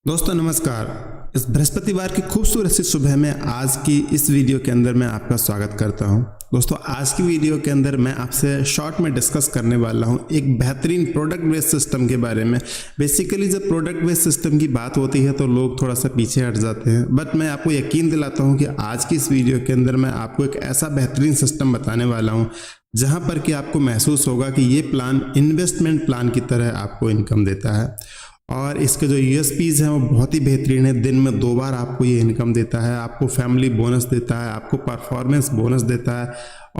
दोस्तों नमस्कार। इस बृहस्पतिवार की खूबसूरत सी सुबह में आज की इस वीडियो के अंदर मैं आपका स्वागत करता हूं। दोस्तों आज की वीडियो के अंदर मैं आपसे शॉर्ट में डिस्कस करने वाला हूं एक बेहतरीन प्रोडक्ट बेस्ड सिस्टम के बारे में। बेसिकली जब प्रोडक्ट बेस्ड सिस्टम की बात होती है तो लोग थोड़ा सा पीछे हट जाते हैं, बट मैं आपको यकीन दिलाता हूँ कि आज की इस वीडियो के अंदर मैं आपको एक ऐसा बेहतरीन सिस्टम बताने वाला हूँ जहाँ पर कि आपको महसूस होगा कि ये प्लान इन्वेस्टमेंट प्लान की तरह आपको इनकम देता है और इसके जो यूएसपीज हैं वो बहुत ही बेहतरीन है। दिन में 2 बार आपको ये इनकम देता है, आपको फैमिली बोनस देता है, आपको परफॉर्मेंस बोनस देता है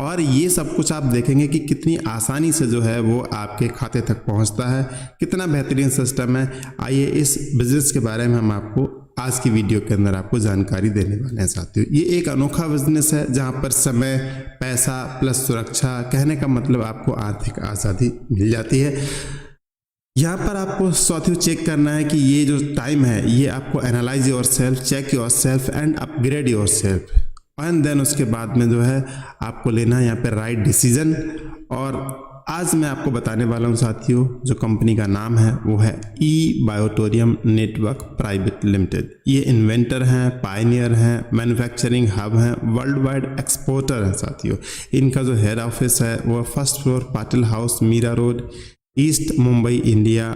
और ये सब कुछ आप देखेंगे कि कितनी आसानी से जो है वो आपके खाते तक पहुंचता है। कितना बेहतरीन सिस्टम है। आइए इस बिजनेस के बारे में हम आपको आज की वीडियो के अंदर आपको जानकारी देने वाले हैं साथियों। ये एक अनोखा बिजनेस है जहाँ पर समय, पैसा प्लस सुरक्षा, कहने का मतलब आपको आर्थिक आज़ादी मिल जाती है। यहाँ पर आपको साथियों चेक करना है कि ये जो टाइम है ये आपको analyse yourself, check yourself and upgrade yourself and then उसके बाद में जो है आपको लेना है यहाँ पे राइट डिसीजन। और आज मैं आपको बताने वाला हूँ साथियों, जो कंपनी का नाम है वो है ई-बायोटोरियम नेटवर्क प्राइवेट लिमिटेड। ये इन्वेंटर हैं, पायनियर हैं, मैन्युफैक्चरिंग हब हैं, वर्ल्ड वाइड एक्सपोर्टर हैं साथियों। इनका जो हेड ऑफिस है वो 1st floor Patil house, Mira road, east Mumbai, India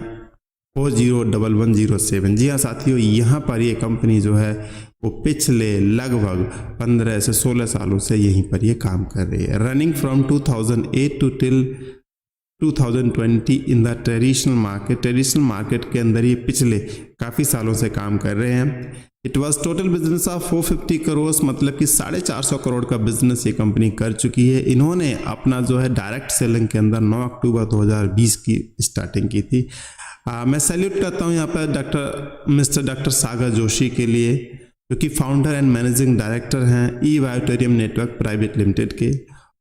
401107। जी हाँ साथियों, यहाँ पर ये कंपनी जो है वो पिछले लगभग 15 से 16 सालों से यहीं पर ये काम कर रही है। Running from 2008 to till 2020 in the traditional market के अंदर ये पिछले काफ़ी सालों से काम कर रहे हैं। It was total business of 450 crore, मतलब कि 450 करोड़ का बिजनेस ये कंपनी कर चुकी है। इन्होंने अपना जो है डायरेक्ट सेलिंग के अंदर 9 अक्टूबर 2020 की स्टार्टिंग की थी। मैं सैल्यूट करता हूँ यहाँ पर मिस्टर डॉक्टर सागर जोशी के लिए, जो कि फाउंडर एंड मैनेजिंग डायरेक्टर हैं ई-बायोटोरियम नेटवर्क प्राइवेट लिमिटेड के।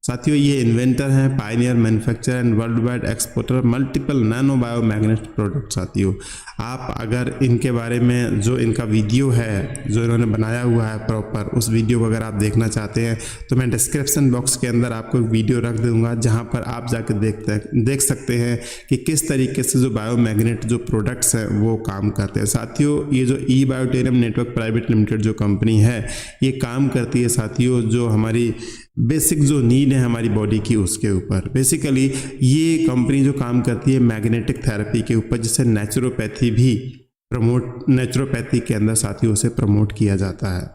साथियों ये इन्वेंटर हैं, Pioneer, manufacturer and world wide exporter multiple nano bio magnet product. साथियों आप अगर इनके बारे में जो इनका वीडियो है जो इन्होंने बनाया हुआ है प्रॉपर, उस वीडियो को अगर आप देखना चाहते हैं तो मैं डिस्क्रिप्शन बॉक्स के अंदर आपको एक वीडियो रख दूंगा जहां पर आप जाकर देख सकते हैं कि किस तरीके से जो बायो मैग्नेट जो प्रोडक्ट्स हैं वो काम करते हैं। साथियों ये जो ई-बायोटोरियम नेटवर्क प्राइवेट लिमिटेड जो कंपनी है ये काम करती है साथियों जो हमारी बेसिक जो नीड है हमारी बॉडी की उसके ऊपर। बेसिकली ये कंपनी जो काम करती है मैग्नेटिक थेरेपी के ऊपर, जिसे नेचुरोपैथी भी नेचुरोपैथी के अंदर साथियों से प्रमोट किया जाता है।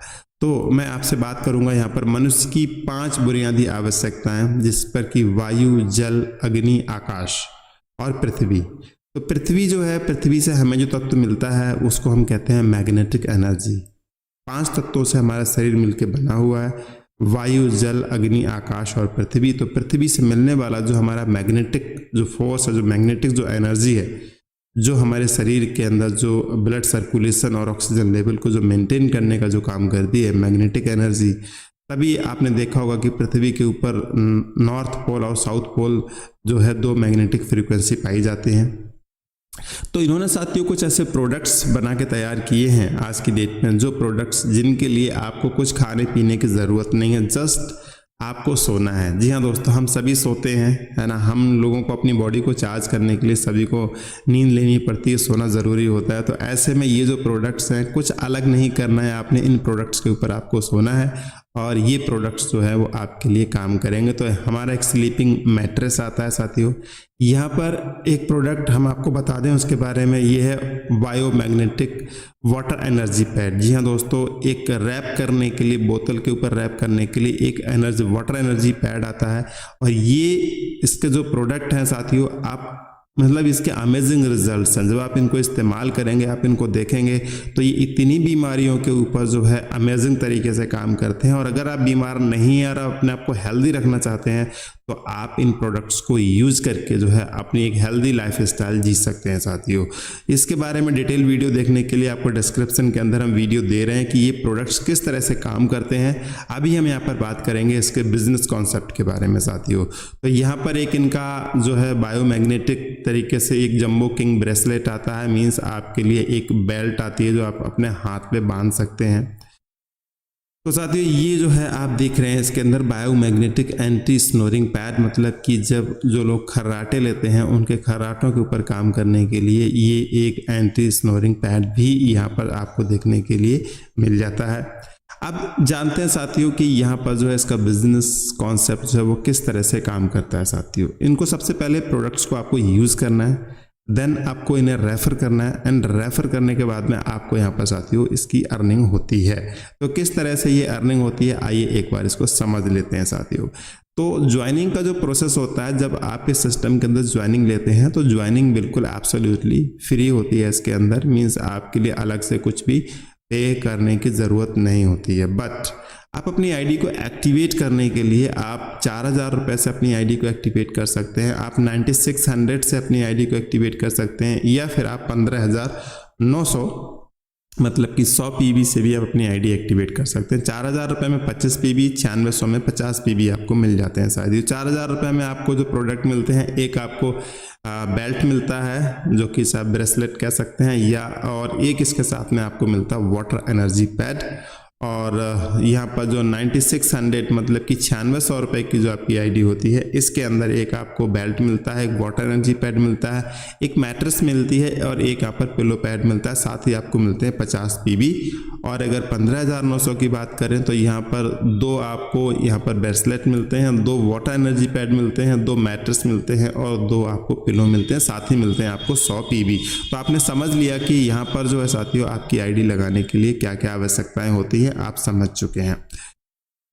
तो मैं आपसे बात करूंगा यहाँ पर मनुष्य की 5 बुनियादी आवश्यकताएं, जिस पर कि वायु, जल, अग्नि, आकाश और पृथ्वी। तो पृथ्वी जो है, पृथ्वी से हमें जो तत्व मिलता है उसको हम कहते हैं मैग्नेटिक एनर्जी। 5 तत्वों से हमारा शरीर मिलकर बना हुआ है, वायु, जल, अग्नि, आकाश और पृथ्वी। तो पृथ्वी से मिलने वाला जो हमारा मैग्नेटिक जो फोर्स है, जो मैग्नेटिक जो एनर्जी है, जो हमारे शरीर के अंदर जो ब्लड सर्कुलेशन और ऑक्सीजन लेवल को जो मेंटेन करने का जो काम करती है मैग्नेटिक एनर्जी। तभी आपने देखा होगा कि पृथ्वी के ऊपर नॉर्थ पोल और साउथ पोल जो है 2 मैग्नेटिक फ्रीक्वेंसी पाई जाती हैं। तो इन्होंने साथियों कुछ ऐसे प्रोडक्ट्स बना के तैयार किए हैं आज की डेट में, जो प्रोडक्ट्स जिनके लिए आपको कुछ खाने पीने की ज़रूरत नहीं है, जस्ट आपको सोना है। जी हाँ दोस्तों, हम सभी सोते हैं, है ना। हम लोगों को अपनी बॉडी को चार्ज करने के लिए सभी को नींद लेनी पड़ती है, सोना ज़रूरी होता है। तो ऐसे में ये जो प्रोडक्ट्स हैं, कुछ अलग नहीं करना है आपने, इन प्रोडक्ट्स के ऊपर आपको सोना है और ये प्रोडक्ट्स जो है वो आपके लिए काम करेंगे। तो हमारा एक स्लीपिंग मैट्रेस आता है साथियों। यहाँ पर एक प्रोडक्ट हम आपको बता दें उसके बारे में, ये है बायोमैग्नेटिक वाटर एनर्जी पैड। जी हाँ दोस्तों, एक रैप करने के लिए, बोतल के ऊपर रैप करने के लिए एक वाटर एनर्जी पैड आता है। और ये इसके जो प्रोडक्ट हैं साथियों, आप मतलब इसके अमेजिंग रिजल्ट्स हैं। जब आप इनको इस्तेमाल करेंगे, आप इनको देखेंगे तो ये इतनी बीमारियों के ऊपर जो है अमेजिंग तरीके से काम करते हैं। और अगर आप बीमार नहीं हैं और अपने आप को हेल्दी रखना चाहते हैं तो आप इन प्रोडक्ट्स को यूज़ करके जो है अपनी एक हेल्दी लाइफ स्टाइल जी सकते हैं साथियों। इसके बारे में डिटेल वीडियो देखने के लिए आपको डिस्क्रिप्शन के अंदर हम वीडियो दे रहे हैं कि ये प्रोडक्ट्स किस तरह से काम करते हैं। अभी हम यहाँ पर बात करेंगे इसके बिजनेस कॉन्सेप्ट के बारे में साथियों। तो यहाँ पर एक इनका जो है बायोमैग्नेटिक तरीके से एक जंबो किंग ब्रेसलेट आता है, मीन्स आपके लिए एक बेल्ट आती है जो आप अपने हाथ पे बांध सकते हैं। तो साथियों ये जो है आप देख रहे हैं इसके अंदर बायोमैग्नेटिक एंटी स्नोरिंग पैड, मतलब कि जब जो लोग खर्राटे लेते हैं उनके खर्राटों के ऊपर काम करने के लिए ये एक एंटी स्नोरिंग पैड भी यहाँ पर आपको देखने के लिए मिल जाता है। अब जानते हैं साथियों कि यहाँ पर जो है इसका बिजनेस कॉन्सेप्ट जो है वो किस तरह से काम करता है। साथियों इनको सबसे पहले प्रोडक्ट्स को आपको यूज़ करना है, देन आपको इन्हें रेफ़र करना है, एंड रेफ़र करने के बाद में आपको यहाँ पर साथियों इसकी अर्निंग होती है। तो किस तरह से ये अर्निंग होती है आइए एक बार इसको समझ लेते हैं साथियों। तो ज्वाइनिंग का जो प्रोसेस होता है, जब आप इस सिस्टम के अंदर ज्वाइनिंग लेते हैं तो ज्वाइनिंग बिल्कुल एब्सोल्युटली फ्री होती है इसके अंदर, मीन्स आपके लिए अलग से कुछ भी पे करने की ज़रूरत नहीं होती है। बट आप अपनी आईडी को एक्टिवेट करने के लिए आप 4,000 रुपये से अपनी आईडी को एक्टिवेट कर सकते हैं, आप 9600 से अपनी आईडी को एक्टिवेट कर सकते हैं, या फिर आप 15,900 मतलब कि 100 पीबी से भी आप अपनी आईडी एक्टिवेट कर सकते हैं। 4,000 रुपये में 25 पीबी, 9600 में 50 पीबी आपको मिल जाते हैं। शायद 4,000 रुपये में आपको जो प्रोडक्ट मिलते हैं, एक आपको बेल्ट मिलता है जो कि सब ब्रेसलेट कह सकते हैं, या और एक इसके साथ में आपको मिलता है वाटर एनर्जी पैड, और यहाँ पर जो 9600 मतलब कि 9600 रुपये की जो आपकी आईडी होती है इसके अंदर एक आपको बेल्ट मिलता है, एक वाटर एनर्जी पैड मिलता है, एक मैट्रेस मिलती है और एक यहाँ पर पिलो पैड मिलता है, साथ ही आपको मिलते हैं 50 पीबी। और अगर 15,900 की बात करें तो यहाँ पर दो आपको यहाँ पर ब्रेसलेट मिलते हैं, 2 वाटर एनर्जी पैड मिलते हैं, 2 मैट्रेस मिलते हैं और 2 आपको पिलो मिलते हैं, साथ ही मिलते हैं आपको 100 पीबी। तो आपने समझ लिया कि यहाँ पर जो है साथियों आपकी आईडी लगाने के लिए क्या क्या आवश्यकताएं होती है आप समझ चुके हैं।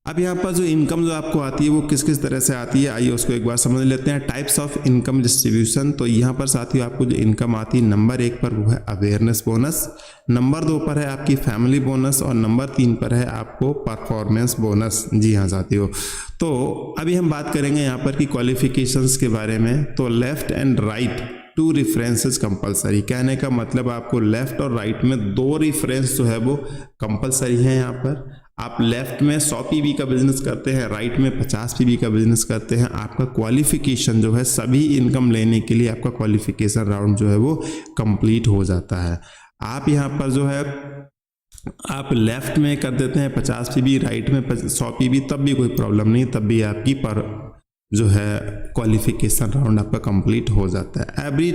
अब यहाँ पर जो इनकम जो आपको आती है वो किस किस तरह से आती है आइए उसको एक बार समझ लेते हैं। Types of income distribution. तो यहाँ पर साथियों आपको जो इनकम आती है, नंबर 1 पर वो है अवेयरनेस बोनस, नंबर 2 पर है आपकी फैमिली बोनस और नंबर 3 पर है आपको परफॉर्मेंस बोनस। जी हाँ साथियों, तो अभी हम बात करेंगे यहाँ पर की क्वालिफिकेशंस के बारे में। तो left and right 2 references compulsory, कहने का मतलब आपको लेफ्ट और राइट में 2 रेफरेंस जो है वो कंपलसरी है। यहाँ पर आप लेफ्ट में 100 पीबी का बिजनेस करते हैं, राइट में 50 पीबी का बिजनेस करते हैं, आपका क्वालिफिकेशन जो है सभी इनकम लेने के लिए आपका क्वालिफिकेशन राउंड जो है वो कंप्लीट हो जाता है। आप यहाँ पर जो है आप लेफ्ट में कर देते हैं 50 पीबी, राइट में 100 पीबी, तब भी कोई प्रॉब्लम नहीं, तब भी आपकी पर जो है क्वालिफिकेशन राउंड आपका कंप्लीट हो जाता है। एवरी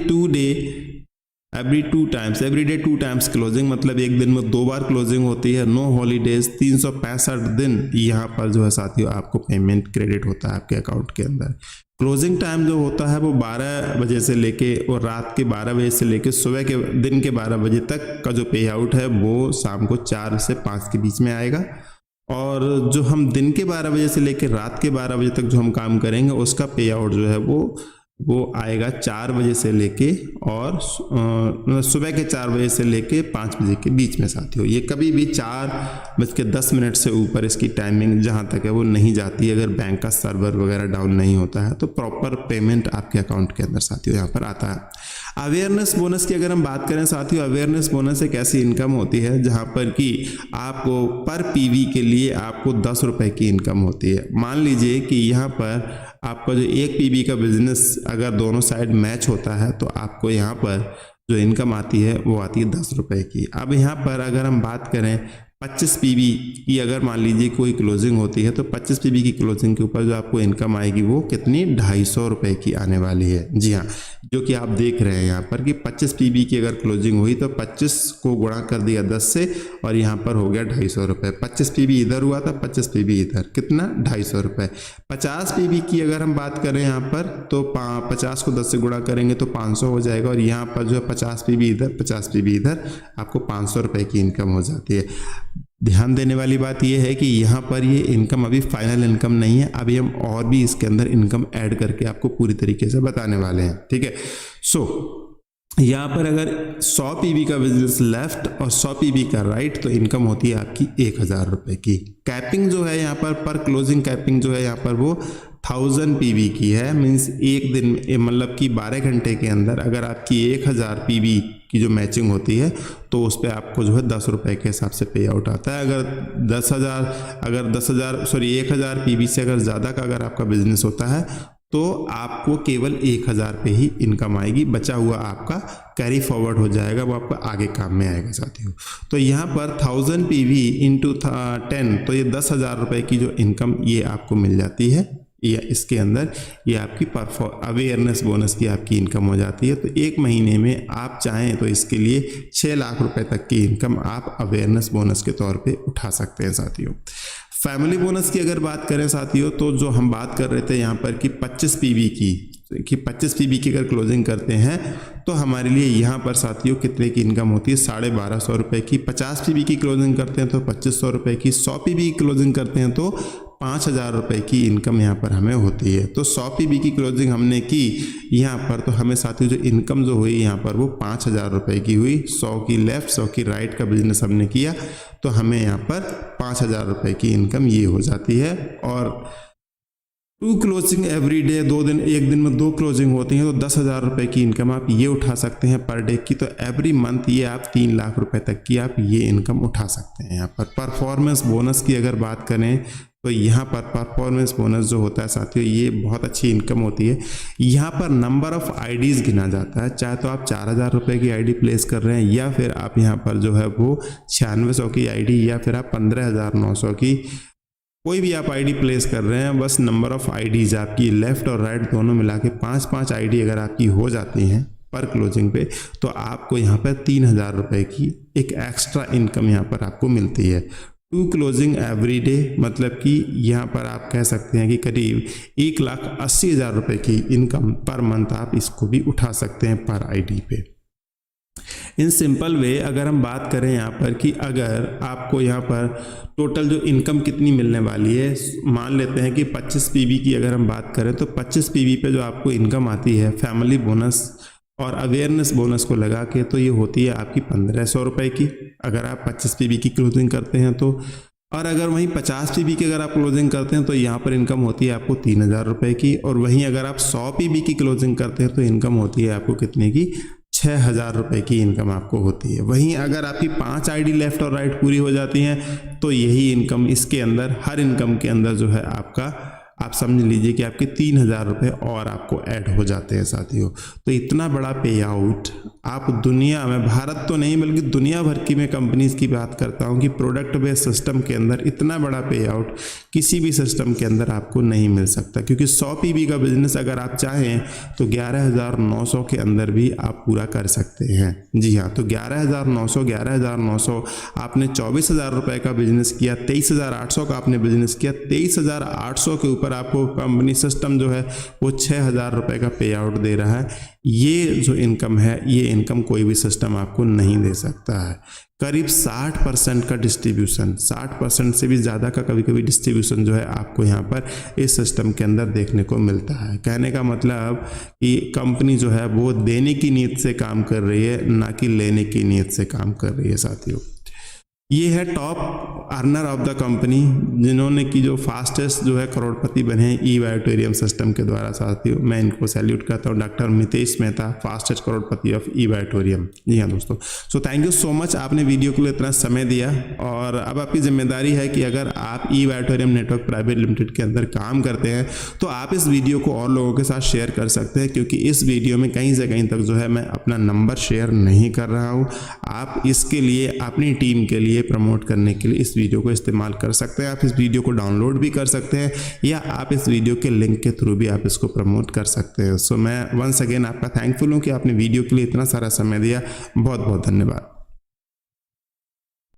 डे 2 टाइम्स क्लोजिंग, मतलब एक दिन में 2 बार क्लोजिंग होती है। नो हॉलीडेज, 365 दिन यहाँ पर जो है साथियों आपको पेमेंट क्रेडिट होता है आपके अकाउंट के अंदर। क्लोजिंग टाइम जो होता है वो 12 बजे से लेके और रात के 12 बजे से लेके सुबह के दिन के 12 बजे तक का जो पे आउट है वो शाम को 4 से 5 के बीच में आएगा। और जो हम दिन के 12 बजे से लेकर रात के 12 बजे तक जो हम काम करेंगे उसका पे आउट जो है वो आएगा 4 बजे से लेके और सुबह के 4 बजे से लेके 5 बजे के बीच में साथियों। ये कभी भी 4:10 से ऊपर इसकी टाइमिंग जहाँ तक है वो नहीं जाती, अगर बैंक का सर्वर वगैरह डाउन नहीं होता है तो प्रॉपर पेमेंट आपके अकाउंट के अंदर साथियों यहाँ पर आता है। अवेयरनेस बोनस की अगर हम बात करें साथियों, अवेयरनेस बोनस एक ऐसी इनकम होती है जहाँ पर कि आपको पर पीवी के लिए आपको 10 रुपये की इनकम होती है। मान लीजिए कि यहाँ पर आपका जो 1 पीबी का बिजनेस अगर दोनों साइड मैच होता है तो आपको यहाँ पर जो इनकम आती है वो आती है 10 रुपये की। अब यहाँ पर अगर हम बात करें 25 पीबी की, अगर मान लीजिए कोई क्लोजिंग होती है तो 25 पीबी की क्लोजिंग के ऊपर जो आपको इनकम आएगी वो कितनी 250 रुपये की आने वाली है। जी हाँ, जो कि आप देख रहे हैं यहाँ पर कि 25 पीबी की अगर क्लोजिंग हुई तो 25 को गुणा कर दिया 10 से और यहाँ पर हो गया 250 रुपये। 25 पीबी इधर हुआ था, 25 पीबी इधर, कितना 250 रुपये। 50 पीबी की अगर हम बात करें यहाँ पर तो 50 को 10 से गुणा करेंगे तो 500 हो जाएगा और यहाँ पर जो है 50 पीबी इधर 50 पीबी इधर, आपको 500 रुपये की इनकम हो जाती है। ध्यान देने वाली बात यह है कि यहाँ पर ये इनकम अभी फाइनल इनकम नहीं है, अभी हम और भी इसके अंदर इनकम ऐड करके आपको पूरी तरीके से बताने वाले हैं। ठीक है, यहाँ पर अगर 100 पीबी का बिजनेस लेफ्ट और 100 पीबी का राइट तो इनकम होती है आपकी 1000 रुपये की। कैपिंग जो है यहाँ पर क्लोजिंग कैपिंग जो है यहाँ पर वो 1000 पीबी की है। मीन्स एक दिन मतलब कि 12 घंटे के अंदर अगर आपकी 1000 पीबी की जो मैचिंग होती है तो उस पर आपको जो है 10 रुपये के हिसाब से पे आउट आता है। अगर 10,000 पीबी से अगर ज़्यादा का अगर आपका बिजनेस होता है तो आपको केवल 1000 पे ही इनकम आएगी, बचा हुआ आपका कैरी फॉरवर्ड हो जाएगा, वो आपका आगे काम में आएगा साथियों। तो यहाँ पर 1000 PV इंटू 10, तो ये 10,000 रुपये की जो इनकम ये आपको मिल जाती है, या इसके अंदर ये आपकी अवेयरनेस बोनस की आपकी इनकम हो जाती है। तो एक महीने में आप चाहें तो इसके लिए 6 लाख रुपए तक की इनकम आप अवेयरनेस बोनस के तौर पे उठा सकते हैं साथियों। फैमिली बोनस की अगर बात करें साथियों, तो जो हम बात कर रहे थे यहाँ पर कि 25 PV की, कि 25 PV की अगर क्लोजिंग करते हैं तो हमारे लिए यहाँ पर साथियों कितने की इनकम होती है, 1250 रुपये की। 50 PV की क्लोजिंग करते हैं तो 2500 रुपये की। 100 PV की क्लोजिंग करते हैं तो 5000 रुपये की इनकम यहाँ पर हमें होती है। तो 100 PV की क्लोजिंग हमने की यहाँ पर, तो हमें साथियों जो इनकम जो हुई यहाँ पर वो 5000 रुपये की हुई। 100 की लेफ़्ट 100 की राइट का बिजनेस हमने किया तो हमें यहाँ पर 5000 रुपये की इनकम ये हो जाती है। और 2 क्लोजिंग एवरी डे, 2 दिन, एक दिन में 2 क्लोजिंग होती हैं तो 10,000 रुपये की इनकम आप ये उठा सकते हैं पर डे की। तो एवरी मंथ ये आप 3 लाख रुपए तक की आप ये इनकम उठा सकते हैं। यहाँ पर परफॉर्मेंस बोनस की अगर बात करें तो यहाँ पर परफॉर्मेंस बोनस जो होता है साथियों ये बहुत अच्छी इनकम होती है। यहाँ पर नंबर ऑफ आईडीज़ गिना जाता है, चाहे तो आप 4000 रुपये की आईडी प्लेस कर रहे हैं, या फिर आप यहाँ पर जो है वो 9600 की आईडी, या फिर आप 15,900 की, कोई भी आप आईडी प्लेस कर रहे हैं। बस नंबर ऑफ आईडीज़ आपकी लेफ़्ट और राइट दोनों मिला के 5-5 आईडी अगर आपकी हो जाती हैं पर क्लोजिंग पे, तो आपको यहाँ पर 3000 रुपये की एक एक्स्ट्रा इनकम यहाँ पर आपको मिलती है। 2 क्लोजिंग एवरी डे, मतलब कि यहाँ पर आप कह सकते हैं कि करीब 1,80,000 रुपये की इनकम पर मंथ आप इसको भी उठा सकते हैं पर आईडी पे। इन सिंपल वे अगर हम बात करें यहाँ पर कि अगर आपको यहाँ पर टोटल जो इनकम कितनी मिलने वाली है, मान लेते हैं कि 25 PV की अगर हम बात करें तो 25 PV पे जो आपको इनकम आती है फैमिली बोनस और अवेयरनेस बोनस को लगा के, तो ये होती है आपकी 1500 रुपये की अगर आप 25 PV की क्लोजिंग करते हैं तो। और अगर वहीं 50 PV की अगर आप क्लोजिंग करते हैं तो यहाँ पर इनकम होती है आपको 3000 रुपये की। और वहीं अगर आप 100 PV की क्लोजिंग करते हैं तो इनकम होती है आपको कितने की, 6000 रुपये की इनकम आपको होती है। वहीं अगर आपकी 5 आईडी लेफ्ट और राइट पूरी हो जाती हैं तो यही इनकम इसके अंदर, हर इनकम के अंदर जो है आपका, आप समझ लीजिए कि आपके 3000 रुपये और आपको ऐड हो जाते हैं साथियों। तो इतना बड़ा पे आउट आप दुनिया में, भारत तो नहीं बल्कि दुनिया भर की मैं कंपनीज की बात करता हूं कि प्रोडक्ट बेस्ड सिस्टम के अंदर इतना बड़ा पे आउट किसी भी सिस्टम के अंदर आपको नहीं मिल सकता। क्योंकि 100 PV का बिजनेस अगर आप चाहें तो 11,900 के अंदर भी आप पूरा कर सकते हैं। जी हाँ, तो 11,900 आपने 24,000 रुपये का बिजनेस किया, 23,800 का आपने बिजनेस किया, 23,800 के ऊपर आपको कंपनी सिस्टम जो है वो 6,000 रुपये का पे आउट दे रहा है। ये जो इनकम है, ये इनकम कोई भी सिस्टम आपको नहीं दे सकता है। करीब 60% का डिस्ट्रीब्यूशन, 60% से भी ज़्यादा का कभी कभी डिस्ट्रीब्यूशन जो है आपको यहाँ पर इस सिस्टम के अंदर देखने को मिलता है। कहने का मतलब कि कंपनी जो है वो देने की नीयत से काम कर रही है, ना कि लेने की नीयत से काम कर रही है साथियों। ये है top earner of the company, जिन्होंने की जो फास्टेस्ट जो है करोड़पति बने हैं ई बायोटेरियम सिस्टम के द्वारा साथियों। मैं इनको सैल्यूट करता हूँ, डॉक्टर मितेश मेहता, फास्टेस्ट करोड़पति ऑफ ई बायोटेरियम। जी हाँ दोस्तों, so thank you so much, आपने वीडियो के लिए इतना समय दिया। और अब आपकी जिम्मेदारी है कि अगर आप ई बायोटेरियम नेटवर्क प्राइवेट लिमिटेड के अंदर काम करते हैं तो आप इस वीडियो को और लोगों के साथ शेयर कर सकते हैं, क्योंकि इस वीडियो में कहीं से कहीं तक जो है मैं अपना नंबर शेयर नहीं कर रहा हूँ। आप इसके लिए अपनी टीम के लिए प्रमोट करने के लिए इस वीडियो को इस्तेमाल कर सकते हैं। आप इस वीडियो को डाउनलोड भी कर सकते हैं, या आप इस वीडियो के लिंक के थ्रू भी आप इसको प्रमोट कर सकते हैं। सो मैं वंस अगेन आपका थैंकफुल हूँ कि आपने वीडियो के लिए इतना सारा समय दिया। बहुत बहुत धन्यवाद।